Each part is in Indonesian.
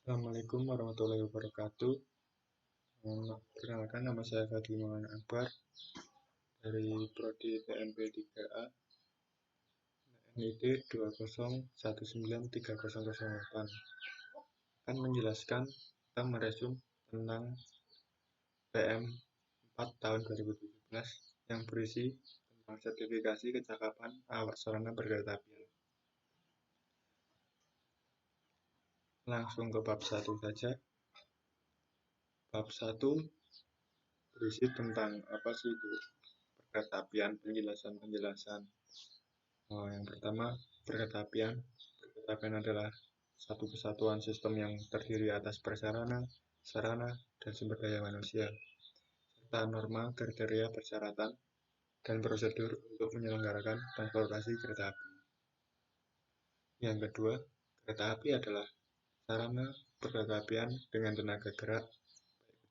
Assalamualaikum warahmatullahi wabarakatuh. Perkenalkan, nama saya Fadli Maulana Akbar dari Prodi TMP 3A NID 2019308. Akan menjelaskan tentang meresum tentang PM 4 tahun 2017 yang berisi tentang sertifikasi kecakapan awak sarana berkereta apian. Langsung ke bab 1 saja. Bab 1 berisi tentang apa sih itu perkereta apian, penjelasan-penjelasan. Yang pertama, perkereta apian. Perkereta apian adalah satu kesatuan sistem yang terdiri atas prasarana, sarana, dan sumber daya manusia, serta norma, kriteria, persyaratan, dan prosedur untuk menyelenggarakan transportasi kereta api. Yang kedua, kereta api adalah sarana perkereta apian dengan tenaga gerak,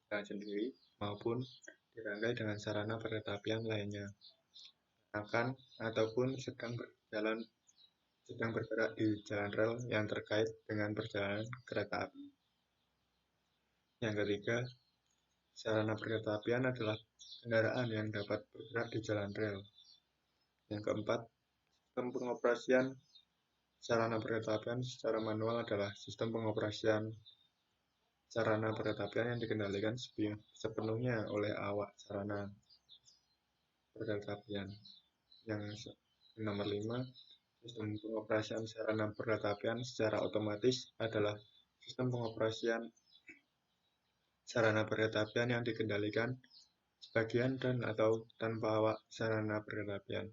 baik sendiri maupun dirangkai dengan sarana perkereta apian lainnya, akan ataupun sedang bergerak di jalan rel yang terkait dengan perjalanan kereta api. Yang ketiga, sarana perkereta apian adalah kendaraan yang dapat bergerak di jalan rel. Yang keempat, sistem pengoperasian sarana perkereta apian secara manual adalah sistem pengoperasian sarana perkereta apian yang dikendalikan sepenuhnya oleh awak sarana perkereta apian. Yang nomor 5, sistem pengoperasian sarana perkereta apian secara otomatis adalah sistem pengoperasian sarana perkereta apian yang dikendalikan sebagian dan atau tanpa awak sarana perkereta apian.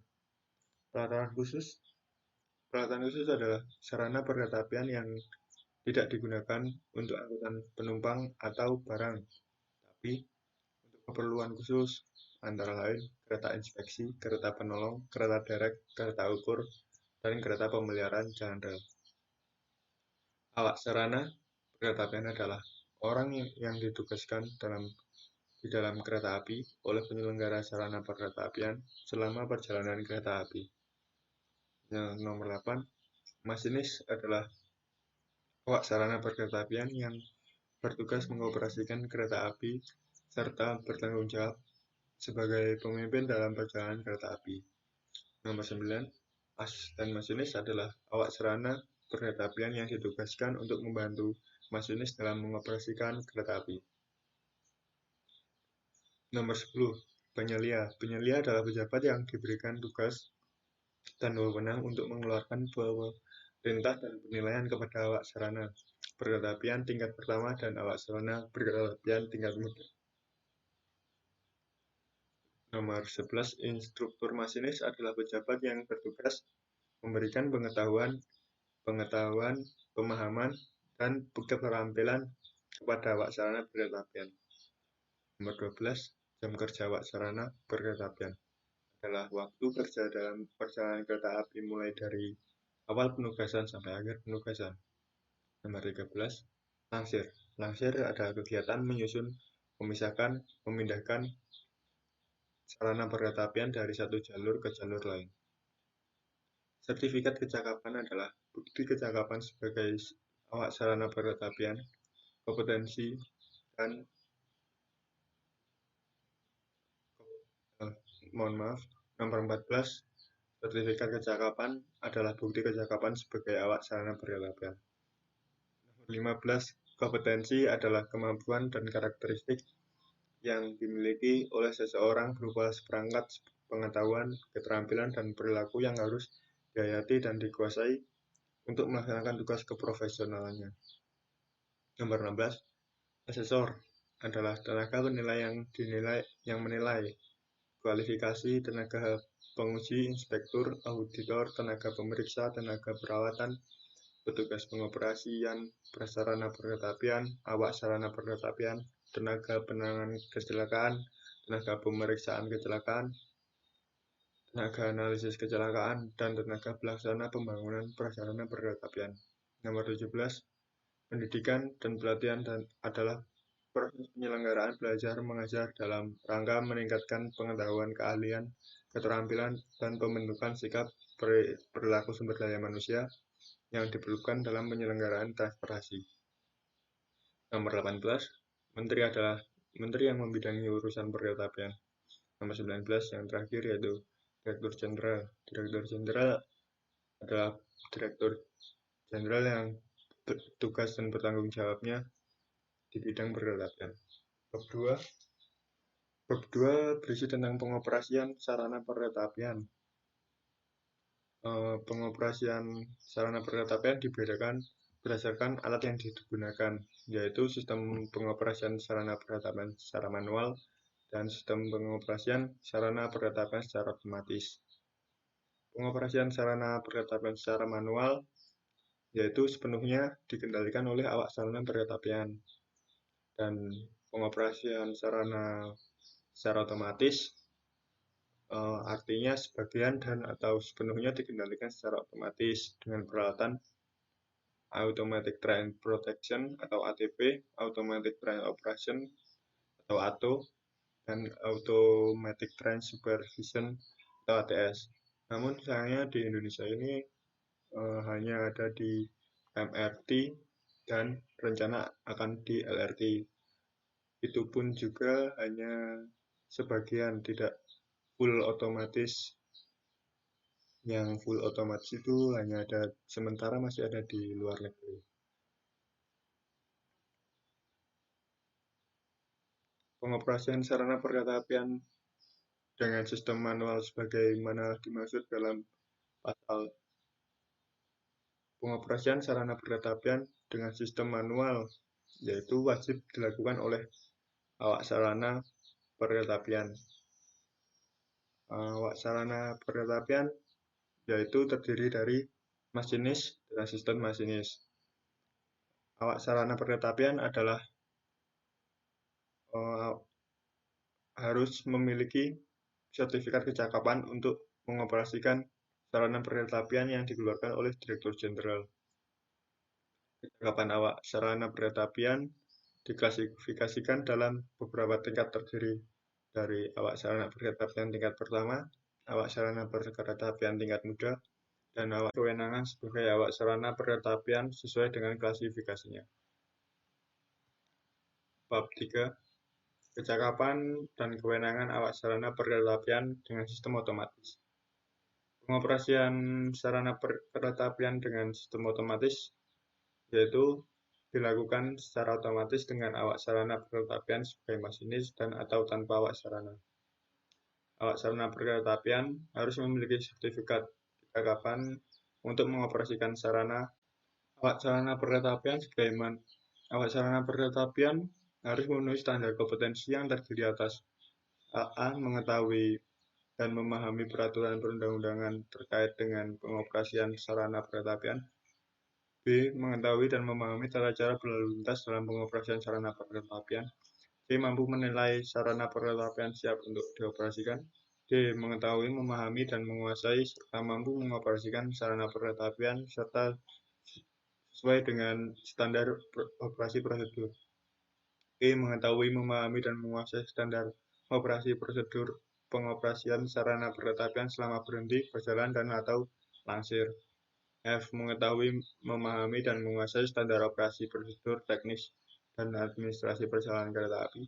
Peralatan khusus adalah sarana perkereta apian yang tidak digunakan untuk angkutan penumpang atau barang, tapi untuk keperluan khusus, antara lain kereta inspeksi, kereta penolong, kereta derek, kereta ukur, dan kereta pemeliharaan jalan rel. Awak sarana perkereta apian adalah orang yang ditugaskan di dalam kereta api oleh penyelenggara sarana perkereta apian selama perjalanan kereta api. Yang nomor 8, masinis adalah awak sarana perkereta apian yang bertugas mengoperasikan kereta api serta bertanggung jawab sebagai pemimpin dalam perjalanan kereta api. Nomor 9, asisten masinis adalah awak sarana perkereta apian yang ditugaskan untuk membantu masinis dalam mengoperasikan kereta api. Nomor 10, penyelia. Penyelia adalah pejabat yang diberikan tugas dan wewenang untuk mengeluarkan perintah dan penilaian kepada awak sarana perkereta apian tingkat pertama dan awak sarana perkereta apian tingkat muda. Nomor 11, instruktur masinis adalah pejabat yang bertugas memberikan pengetahuan, pemahaman, dan keterampilan kepada awak sarana perkereta apian. Nomor 12, jam kerja awak sarana perkereta apian adalah waktu kerja dalam perjalanan kereta api mulai dari awal penugasan sampai akhir penugasan. Nomor 13, langsir. Langsir adalah kegiatan menyusun, memisahkan, memindahkan sarana perkereta apian dari satu jalur ke jalur lain. Sertifikat kecakapan adalah bukti kecakapan sebagai awak sarana perkereta apian, kompetensi, dan Nomor 14, sertifikat kecakapan adalah bukti kecakapan sebagai awak sarana perkereta apian. Nomor 15, kompetensi adalah kemampuan dan karakteristik yang dimiliki oleh seseorang berupa seperangkat pengetahuan, keterampilan, dan perilaku yang harus dihayati dan dikuasai untuk melaksanakan tugas keprofesionalannya. Nomor 16, asesor adalah tenaga penilai yang menilai kualifikasi tenaga penguji, inspektur, auditor, tenaga pemeriksa, tenaga perawatan, petugas pengoperasian prasarana perkereta apian, awak sarana perkereta apian, tenaga penanganan kecelakaan, tenaga pemeriksaan kecelakaan, tenaga analisis kecelakaan, dan tenaga pelaksana pembangunan prasarana perkereta apian. Nomor 17, pendidikan dan pelatihan adalah proses penyelenggaraan belajar mengajar dalam rangka meningkatkan pengetahuan, keahlian, keterampilan, dan pembentukan sikap perilaku sumber daya manusia yang diperlukan dalam penyelenggaraan transportasi. Nomor 18, Menteri adalah Menteri yang membidangi urusan perkereta-apian. Nomor 19 yang terakhir yaitu Direktur Jenderal. Direktur Jenderal adalah Direktur Jenderal yang tugas dan bertanggung jawabnya di bidang perkereta-apian. Bab 2 berisi tentang pengoperasian sarana perkereta-apian. Pengoperasian sarana perkereta-apian dibedakan berdasarkan alat yang digunakan, yaitu sistem pengoperasian sarana perkereta-apian secara manual dan sistem pengoperasian sarana perkereta-apian secara otomatis. Pengoperasian sarana perkereta-apian secara manual yaitu sepenuhnya dikendalikan oleh awak sarana perkereta-apian, dan pengoperasian sarana secara otomatis artinya sebagian dan atau sepenuhnya dikendalikan secara otomatis dengan peralatan Automatic Train Protection atau ATP, Automatic Train Operation atau ATO, dan Automatic Train Supervision atau ATS. Namun sayangnya di Indonesia ini hanya ada di MRT dan rencana akan di LRT. Itu pun juga hanya sebagian, tidak full otomatis. Yang full otomatis itu hanya ada sementara masih ada di luar negeri. Pengoperasian sarana perkereta-apian dengan sistem manual sebagaimana dimaksud dalam pasal. Pengoperasian sarana perkereta-apian dengan sistem manual yaitu wajib dilakukan oleh awak sarana perkereta-apian. Awak sarana perkereta-apian yaitu terdiri dari masinis dan asisten masinis. Awak sarana perkereta-apian adalah harus memiliki sertifikat kecakapan untuk mengoperasikan sarana perkereta-apian yang dikeluarkan oleh Direktur Jenderal. Kecakapan awak sarana perkereta-apian diklasifikasikan dalam beberapa tingkat, terdiri dari awak sarana perkereta-apian tingkat pertama, awak sarana perkereta-apian tingkat muda, dan awak kewenangan sebagai awak sarana perkereta-apian sesuai dengan klasifikasinya. Bab 3, Kecakapan dan kewenangan awak sarana perkereta-apian dengan sistem otomatis. Pengoperasian sarana perkereta-apian dengan sistem otomatis yaitu dilakukan secara otomatis dengan awak sarana perkereta-apian sebagai masinis dan atau tanpa awak sarana. Awak sarana perkereta-apian harus memiliki sertifikat kecakapan untuk mengoperasikan sarana. Awak sarana perkereta-apian harus memenuhi standar kompetensi yang terdiri atas A. Mengetahui dan memahami peraturan perundang-undangan terkait dengan pengoperasian sarana perkereta-apian. B. Mengetahui dan memahami tata cara berlalu lintas dalam pengoperasian sarana perkereta-apian. C. Mampu menilai sarana perkereta-apian siap untuk dioperasikan. D. Mengetahui, memahami, dan menguasai serta mampu mengoperasikan sarana perkereta-apian serta sesuai dengan standar operasi prosedur. E. Mengetahui, memahami, dan menguasai standar operasi prosedur pengoperasian sarana perkereta-apian selama berhenti, berjalan, dan atau langsir. F. Mengetahui, memahami, dan menguasai standar operasi prosedur teknis dan administrasi perjalanan kereta api.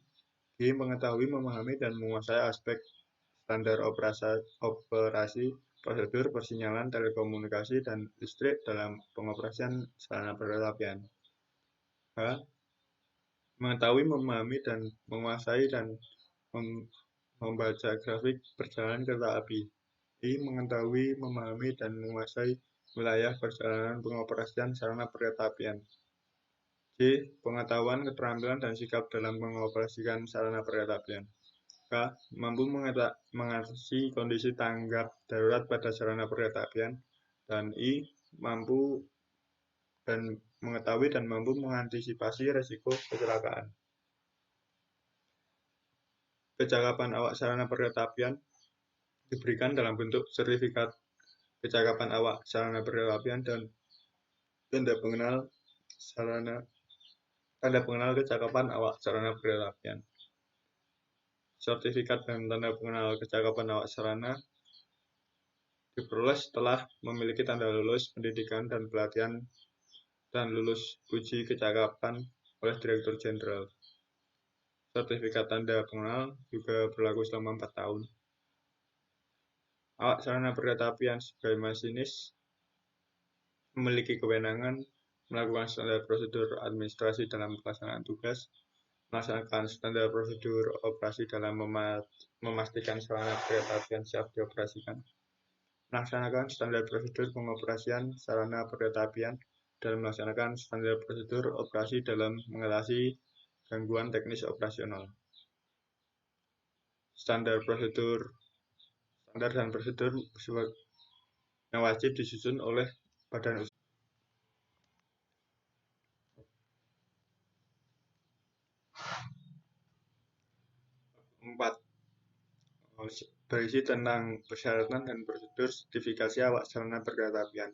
G. Mengetahui, memahami, dan menguasai aspek standar operasi prosedur persinyalan, telekomunikasi, dan listrik dalam pengoperasian sarana perkereta-apian. H. Mengetahui, memahami, dan menguasai dan membaca grafik perjalanan kereta api. I. Mengetahui, memahami, dan menguasai wilayah perjalanan pengoperasian sarana perkereta-apian. J. Pengetahuan, keterampilan, dan sikap dalam mengoperasikan sarana perkereta-apian. K. Mampu mengatasi kondisi tanggap darurat pada sarana perkereta-apian. Dan I. Mampu dan mengetahui dan mampu mengantisipasi risiko kecelakaan. Kecakapan awak sarana perkereta-apian diberikan dalam bentuk sertifikat kecakapan awak sarana perkereta-apian dan tanda pengenal kecakapan awak sarana perkereta-apian. Sertifikat dan tanda pengenal kecakapan awak sarana diperoleh setelah memiliki tanda lulus pendidikan dan pelatihan dan lulus uji kecakapan oleh Direktur Jenderal. Sertifikat tanda pengenal juga berlaku selama 4 tahun. Awak sarana perkereta-apian sebagai masinis memiliki kewenangan melakukan standar prosedur administrasi dalam pelaksanaan tugas, melaksanakan standar prosedur operasi dalam memastikan sarana perkereta-apian siap dioperasikan, melaksanakan standar prosedur pengoperasian sarana perkereta-apian, dan melaksanakan standar prosedur operasi dalam mengatasi gangguan teknis operasional. Standar dan prosedur yang wajib disusun oleh badan usaha. 4. Berisi tentang persyaratan dan prosedur sertifikasi awak sarana perkereta-apian.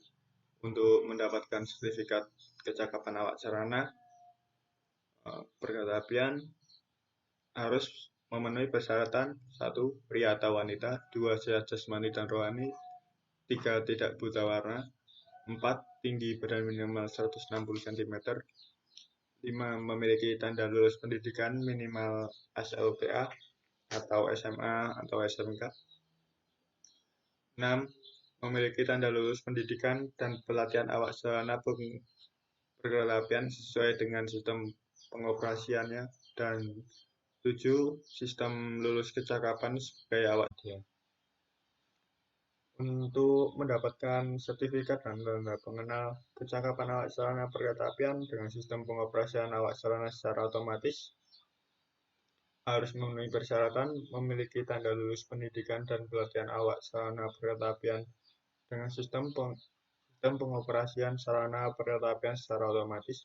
Untuk mendapatkan sertifikat kecakapan awak sarana perkereta-apian harus memenuhi persyaratan: 1. Pria atau wanita, 2. Sehat jasmani dan rohani, 3. Tidak buta warna, 4. Tinggi badan minimal 160 cm, 5. Memiliki tanda lulus pendidikan minimal SLPA atau SMA atau SMK, 6. Memiliki tanda lulus pendidikan dan pelatihan awak sarana perkereta-apian sesuai dengan sistem pengoperasiannya, dan 7. Sistem lulus kecakapan sebagai awak dia. Untuk mendapatkan sertifikat dan tanda pengenal kecakapan awak sarana perkereta-apian dengan sistem pengoperasian awak sarana secara otomatis, harus memenuhi persyaratan memiliki tanda lulus pendidikan dan pelatihan awak sarana perkereta-apian dengan sistem pengoperasian sarana perkereta-apian secara otomatis,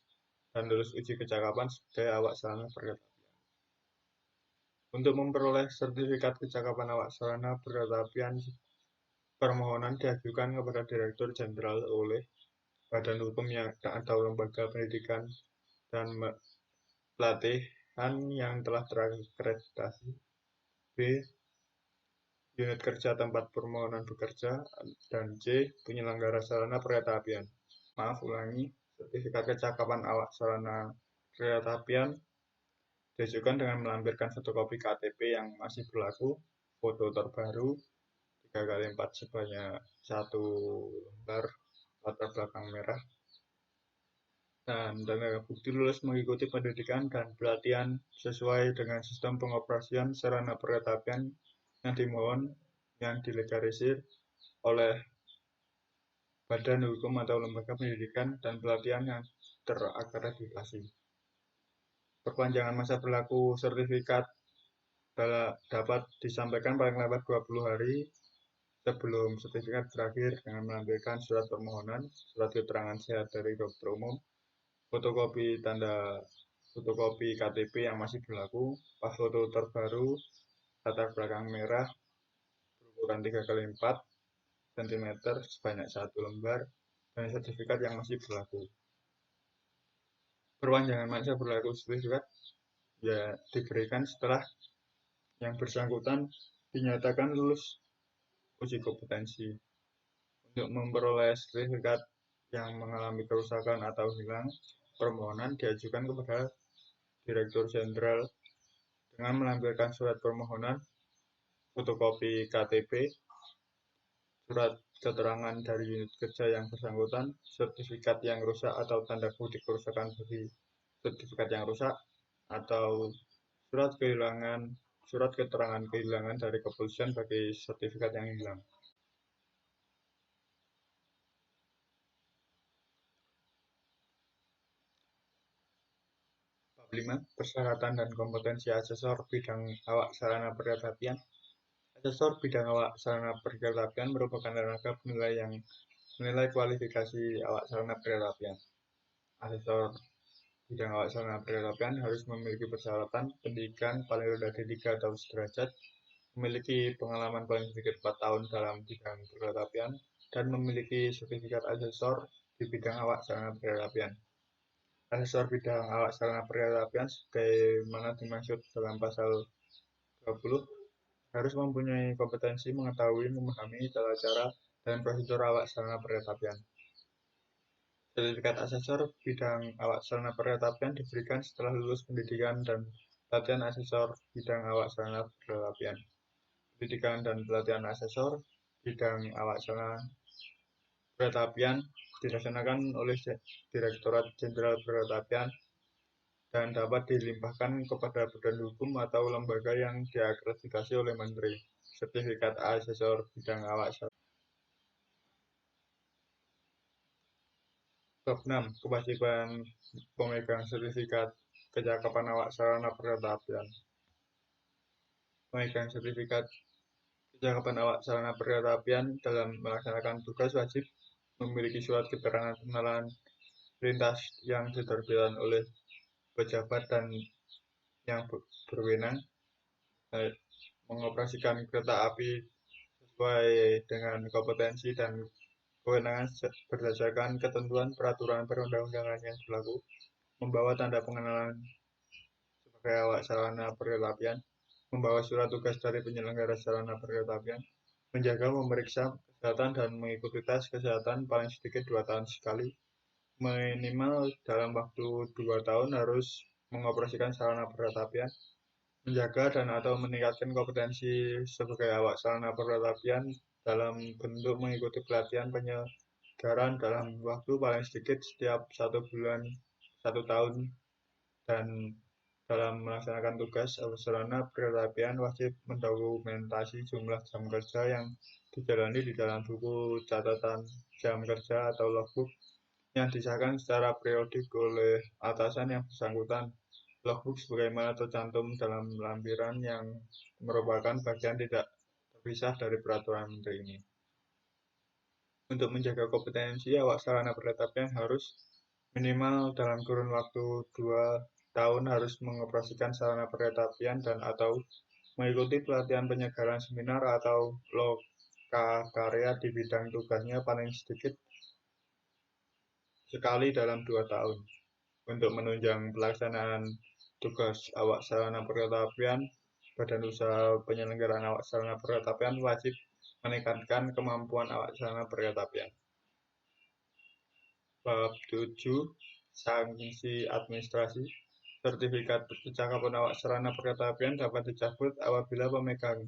dan lulus uji kecakapan sebagai awak sarana perkereta-apian. Untuk memperoleh sertifikat kecakapan awak sarana perkereta-apian, permohonan diajukan kepada Direktur Jenderal oleh badan hukum atau lembaga pendidikan dan pelatihan yang telah terakreditasi. B. Unit kerja tempat permohonan bekerja. Dan C. Penyelenggara sarana perkereta-apian. Sertifikat kecakapan awak sarana perkereta-apian diajukan dengan melampirkan fotokopi KTP yang masih berlaku, foto terbaru 3x4 sebanyak 1 lembar, latar belakang merah, dan tanda bukti lulus mengikuti pendidikan dan pelatihan sesuai dengan sistem pengoperasian sarana perkereta-apian yang dimohon, yang dilegalisir oleh badan hukum atau lembaga pendidikan dan pelatihan yang terakreditasi. Perpanjangan masa berlaku sertifikat dapat disampaikan paling lambat 20 hari sebelum sertifikat berakhir dengan melampirkan surat permohonan, surat keterangan sehat dari dokter umum, fotokopi KTP yang masih berlaku, pas foto terbaru, latar belakang merah berukuran 3x4 cm sebanyak 1 lembar, dan sertifikat yang masih berlaku. Perpanjangan masa berlaku sertifikat diberikan setelah yang bersangkutan dinyatakan lulus uji kompetensi. Untuk memperoleh sertifikat yang mengalami kerusakan atau hilang, permohonan diajukan kepada Direktur Jenderal dengan melampirkan surat permohonan, fotokopi KTP, surat keterangan dari unit kerja yang bersangkutan, sertifikat yang rusak atau tanda bukti kerusakan bagi sertifikat yang rusak, atau surat keterangan kehilangan dari kepolisian bagi sertifikat yang hilang. 5. Persyaratan dan kompetensi asesor bidang awak sarana perkereta-apian. Asesor bidang awak sarana perkereta-apian merupakan tenaga penilai yang menilai kualifikasi awak sarana perkereta-apian. Asesor bidang awak sarana perkereta-apian harus memiliki persyaratan pendidikan paling rendah D3 atau sederajat, memiliki pengalaman paling sedikit 4 tahun dalam bidang perkereta-apian, dan memiliki sertifikat asesor di bidang awak sarana perkereta-apian. Asesor bidang awak sarana perkereta-apian sebagaimana dimaksud dalam pasal 20 harus mempunyai kompetensi mengetahui, memahami tata cara dan prosedur awak sarana perkereta-apian. Sertifikat asesor bidang awak sarana perkereta apian diberikan setelah lulus pendidikan dan pelatihan asesor bidang awak sarana perkereta apian. Pendidikan dan pelatihan asesor bidang awak sarana perkereta apian dilaksanakan oleh Direktorat Jenderal Perkereta Apian dan dapat dilimpahkan kepada badan hukum atau lembaga yang diakreditasi oleh Menteri. Sertifikat asesor bidang awak sarana. Bab 6. Kewajiban pemegang sertifikat kecakapan awak sarana perkereta apian. Pemegang sertifikat kecakapan awak sarana perkereta apian dalam melaksanakan tugas wajib memiliki surat keterangan pengenalan lintas yang diterbitkan oleh pejabat dan yang berwenang mengoperasikan kereta api sesuai dengan kompetensi dan kewenangan berdasarkan ketentuan peraturan perundang-undangan yang berlaku, membawa tanda pengenalan sebagai awak sarana perkereta apian, membawa surat tugas dari penyelenggara sarana perkereta apian, menjaga, memeriksa kesehatan dan mengikuti tes kesehatan paling sedikit 2 tahun sekali, minimal dalam waktu 2 tahun harus mengoperasikan sarana perkereta apian, menjaga dan atau meningkatkan kompetensi sebagai awak sarana perkereta apian dalam bentuk mengikuti pelatihan penyegaran dalam waktu paling sedikit setiap 1 bulan 1 tahun, dan dalam melaksanakan tugas awak sarana perkereta apian wajib mendokumentasi jumlah jam kerja yang dijalani di dalam buku catatan jam kerja atau logbook yang disahkan secara periodik oleh atasan yang bersangkutan. Logbook sebagaimana tercantum dalam lampiran yang merupakan bagian tidak terpisah dari peraturan menteri ini. Untuk menjaga kompetensi awak sarana perkereta apian harus minimal dalam kurun waktu 2 tahun harus mengoperasikan sarana perkereta apian dan atau mengikuti pelatihan penyegaran seminar atau lokakarya di bidang tugasnya paling sedikit sekali dalam 2 tahun. Untuk menunjang pelaksanaan tugas awak sarana perkereta apian, Badan Usaha Penyelenggaraan Awak Sarana Perkereta Apian wajib meningkatkan kemampuan awak sarana perkereta apian. Bab 7. Sanksi administrasi. Sertifikat kecakapan awak sarana perkereta apian dapat dicabut apabila pemegang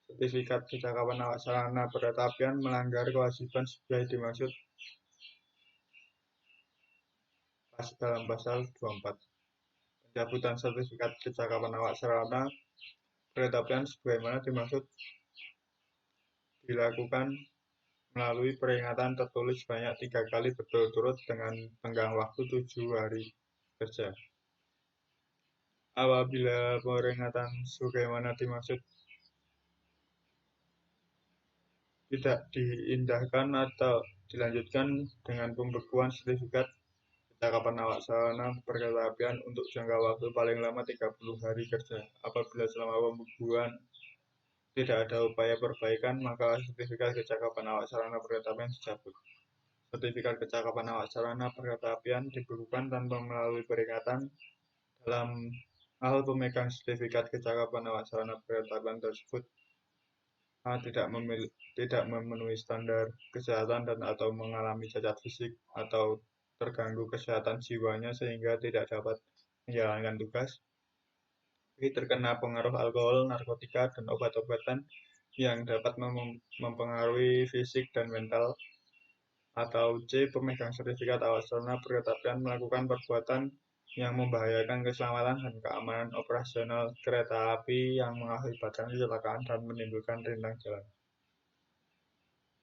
sertifikat kecakapan awak sarana perkereta apian melanggar kewajiban sebagai dimaksud dalam pasal 24. Pencabutan sertifikat kecakapan awak sarana perkereta apian sebagaimana dimaksud dilakukan melalui peringatan tertulis sebanyak 3 kali berturut-turut dengan tenggang waktu 7 hari kerja. Apabila peringatan sebagaimana dimaksud tidak diindahkan atau dilanjutkan dengan pembekuan sertifikat kecakapan awak sarana perkereta apian untuk jangka waktu paling lama 30 hari kerja. Apabila selama pembekuan tidak ada upaya perbaikan, maka sertifikat kecakapan awak sarana perkereta apian dicabut. Sertifikat kecakapan awak sarana perkereta apian dibekukan tanpa melalui peringatan dalam hal pemegang sertifikat kecakapan awak sarana perkereta apian tersebut tidak memenuhi standar kesehatan dan atau mengalami cacat fisik atau terganggu kesehatan jiwanya sehingga tidak dapat menjalankan tugas, terkena pengaruh alkohol, narkotika, dan obat-obatan yang dapat mempengaruhi fisik dan mental, atau C. Pemegang sertifikat awak sarana perkereta apian melakukan perbuatan yang membahayakan keselamatan dan keamanan operasional kereta api yang mengakibatkan kecelakaan dan menimbulkan rintang jalan.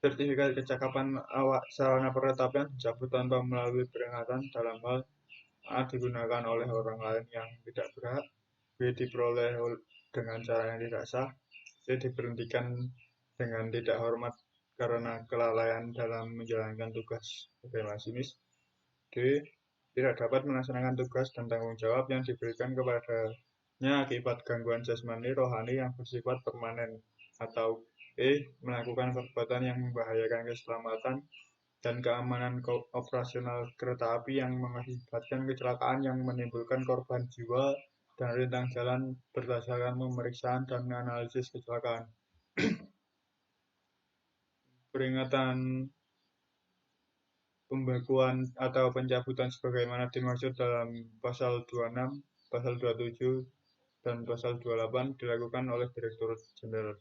Sertifikat kecakapan awak sarana perkereta apian dicabut tanpa melalui peringatan dalam hal A. Digunakan oleh orang lain yang tidak berhak, B. Diperoleh dengan cara yang tidak sah, C. Diberhentikan dengan tidak hormat karena kelalaian dalam menjalankan tugas sebagai masinis, D. Tidak dapat melaksanakan tugas dan tanggung jawab yang diberikan kepadanya akibat gangguan jasmani rohani yang bersifat permanen, atau E. Melakukan perbuatan yang membahayakan keselamatan dan keamanan operasional kereta api yang mengakibatkan kecelakaan yang menimbulkan korban jiwa dan rintang jalan berdasarkan pemeriksaan dan analisis kecelakaan. Peringatan pembekuan atau pencabutan sebagaimana dimaksud dalam pasal 26, pasal 27, dan pasal 28 dilakukan oleh Direktur Jenderal.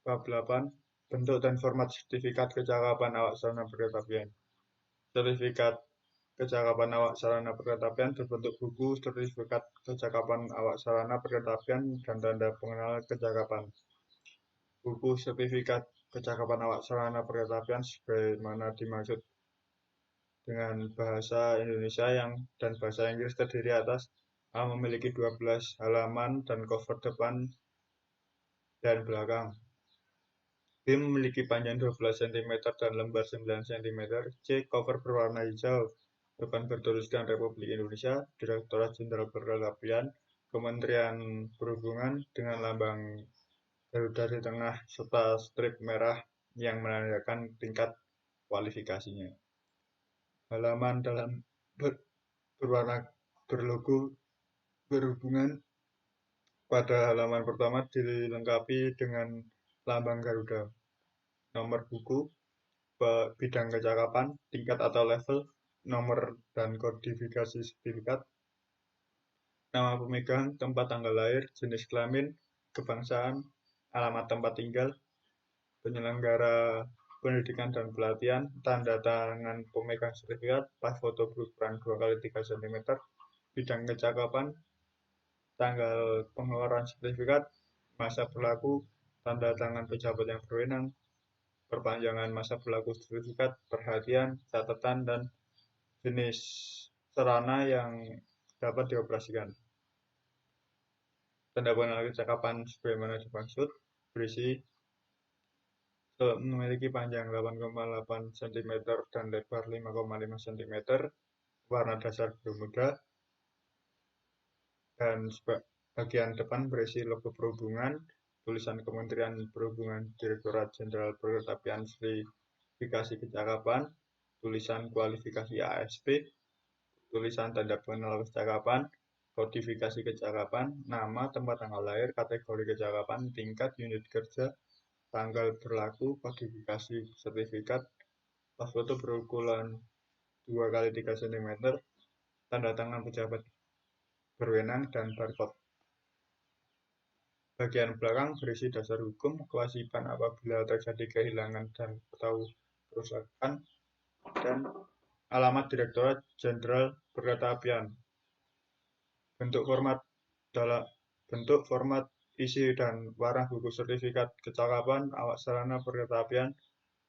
Bab 8. Bentuk dan format sertifikat kecakapan awak sarana perkereta Sertifikat kecakapan awak sarana perkereta berbentuk buku sertifikat kecakapan awak sarana perkereta dan tanda pengenal kecakapan. Buku sertifikat kecakapan awak sarana perkereta sebagaimana dimaksud dengan bahasa Indonesia dan bahasa Inggris terdiri atas A. Memiliki 12 halaman dan cover depan dan belakang. B. Memiliki panjang 12 cm dan lembar 9 cm. C. Cover berwarna hijau. Depan bertuliskan Republik Indonesia, Direktorat Jenderal Perkereta Apian, Kementerian Perhubungan dengan lambang Garuda di tengah serta strip merah yang menandakan tingkat kualifikasinya. Halaman dalam berwarna berlogo berhubungan pada halaman pertama dilengkapi dengan lambang Garuda. Nomor buku, bidang kecakapan, tingkat atau level, nomor dan kodifikasi sertifikat, nama pemegang, tempat tanggal lahir, jenis kelamin, kebangsaan, alamat tempat tinggal, penyelenggara pendidikan dan pelatihan, tanda tangan pemegang sertifikat, pas foto berukuran 2x3 cm, bidang kecakapan, tanggal pengeluaran sertifikat, masa berlaku, tanda tangan pejabat yang berwenang, perpanjangan masa berlaku sertifikat, perhatian, catatan, dan jenis sarana yang dapat dioperasikan. Tanda pengenal kecakapan sebagaimana dimaksud berisi memiliki panjang 8,8 cm dan lebar 5,5 cm, warna dasar biru muda, dan bagian depan berisi logo perhubungan, tulisan Kementerian Perhubungan Direktorat Jenderal Perkereta Apian sertifikasi kecakapan, tulisan kualifikasi ASP, tulisan tanda pengenal kecakapan, kodifikasi kecakapan, nama, tempat tanggal lahir, kategori kecakapan, tingkat, unit kerja, tanggal berlaku, kodifikasi sertifikat, pas foto berukuran 2x3 cm, tanda tangan pejabat berwenang, dan barcode. Bagian belakang berisi dasar hukum, kewajiban apabila terjadi kehilangan dan atau kerusakan, dan alamat Direktorat Jenderal Perkereta Apian. Bentuk format isi dan warna buku sertifikat kecakapan awak sarana perkereta apian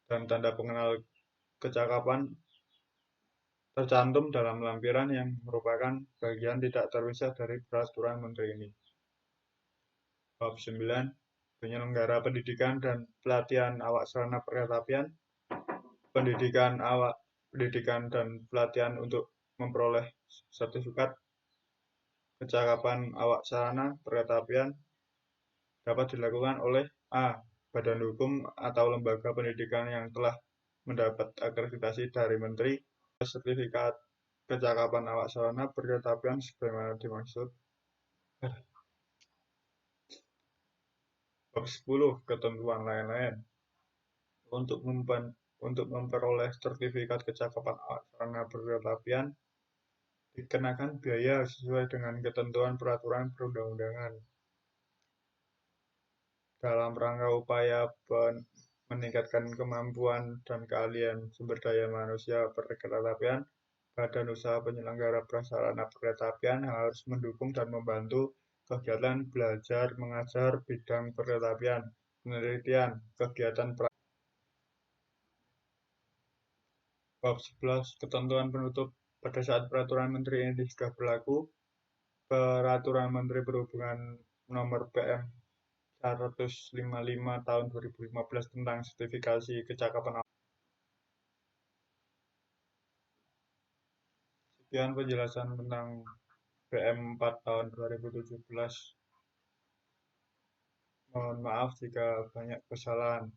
dan tanda pengenal kecakapan tercantum dalam lampiran yang merupakan bagian tidak terpisah dari Peraturan Menteri ini. Bab 9. Penyelenggara pendidikan dan pelatihan awak sarana perkereta apian. Pendidikan dan pelatihan untuk memperoleh sertifikat kecakapan awak sarana perkereta apian dapat dilakukan oleh A. Badan hukum atau lembaga pendidikan yang telah mendapat akreditasi dari Menteri. Sertifikat kecakapan awak sarana perkereta apian sebagaimana dimaksud. Bab 10. Ketentuan lain-lain. Untuk memperoleh sertifikat kecakapan awak sarana perkereta apian dikenakan biaya sesuai dengan ketentuan peraturan perundang-undangan. Dalam rangka upaya meningkatkan kemampuan dan keahlian sumber daya manusia perkeretaapian, Badan Usaha Penyelenggara Prasarana Perkeretaapian harus mendukung dan membantu kegiatan belajar mengajar bidang perkeretaapian, penelitian, kegiatan Bab 11. Ketentuan penutup. Pada saat Peraturan Menteri ini sudah berlaku, Peraturan Menteri Perhubungan Nomor PM 155 tahun 2015 tentang sertifikasi kecakapan awak. Sekian penjelasan tentang PM 4 tahun 2017. Mohon maaf jika banyak kesalahan.